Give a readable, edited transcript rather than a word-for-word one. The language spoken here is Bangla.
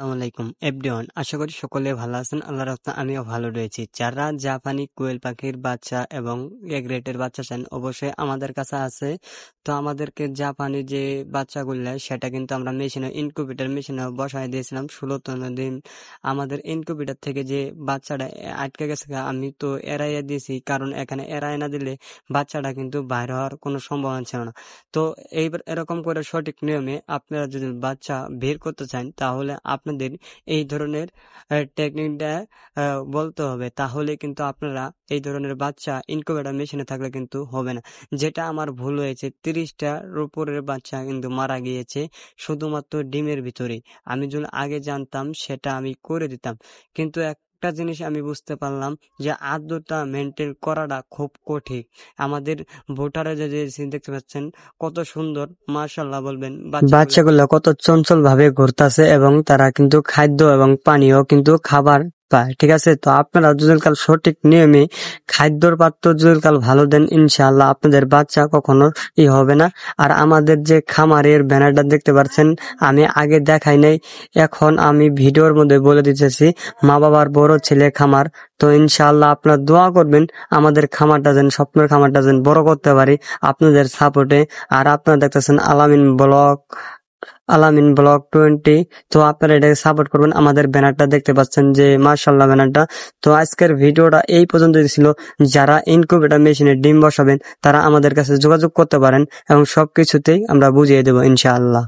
আসসালামু আলাইকুম এভরিওয়ান, আশা করি সকলে ভালো আছেন। আল্লাহর রহমতে আমিও ভালো রয়েছি। যারা জাপানি কোয়েল পাখির বাচ্চা এবং এগ্রেটের বাচ্চা চান অবশ্যই আমাদের কাছে আছে। তো আমাদেরকে জাপানি যে বাচ্চাগুলো সেটা কিন্তু আমরা ইনকিউবেটর মেশিনে বসায় দিয়েছিলাম 16 দিন। আমাদের ইনকিউবেটর থেকে যে বাচ্চাটা আটকে গেছে আমি তো এড়াইয়া দিয়েছি, কারণ এখানে এড়াই না দিলে বাচ্চাটা কিন্তু বাইর হওয়ার কোনো সম্ভাবনা ছিল না। তো এইবার এরকম করে সঠিক নিয়মে আপনারা যদি বাচ্চা বের করতে চান তাহলে আপনাদের এই ধরনের টেকনিকটা বলতে হবে, তাহলে কিন্তু আপনারা এই ধরনের বাচ্চা ইনকিউবেটর মেশিনে থাকলে কিন্তু হবে না। যেটা আমার ভুল হয়েছে, 30টার উপরের বাচ্চা কিন্তু মারা গিয়েছে শুধুমাত্র ডিমের ভিতরে। আমি যদি আগে জানতাম সেটা আমি করে দিতাম, কিন্তু একটা জিনিস আমি বুঝতে পারলাম যে আর্দ্রতা মেনটেন করাটা খুব কঠিন। আমাদের ভোটারে যে দেখতে পাচ্ছেন কত সুন্দর, মাশাআল্লাহ বলবেন, বাচ্চাগুলো কত চঞ্চল ভাবে ঘুরতেছে এবং তারা কিন্তু খাদ্য এবং পানীয় কিন্তু খাবার পায়। ঠিক আছে, তো আপনারা যদি কাল সঠিক নিয়মে খাদ্যর পাত্র যদি কাল ভালো দেন, ইনশাআল্লাহ আপনাদের বাচ্চা কখনো হবে না। আর আমাদের যে খামারের ব্যানারটা দেখতে পাচ্ছেন, আমি আগে দেখাই নাই, এখন আমি ভিডিওর মধ্যে বলে দিতেছি, মা বাবার বড় ছেলে খামার। তো ইনশাআল্লাহ আপনারা দোয়া করবেন আমাদের খামারটা যেন, স্বপ্নের খামারটা যেন বড় করতে পারি আপনাদের সাপোর্টে। আর আপনারা দেখতেছেন আলামিন ব্লগ 20। তো আপনারা এটাকে সাপোর্ট করবেন। আমাদের ব্যানারটা দেখতে পাচ্ছেন যে মাশাআল্লাহ ব্যানারটা। তো আজকের ভিডিওটা এই পর্যন্ত ছিল। যারা ইনকিউবেটর মেশিনে ডিম বসাবেন তারা আমাদের কাছে যোগাযোগ করতে পারেন এবং সবকিছুতেই আমরা বুঝিয়ে দেবো ইনশাআল্লাহ।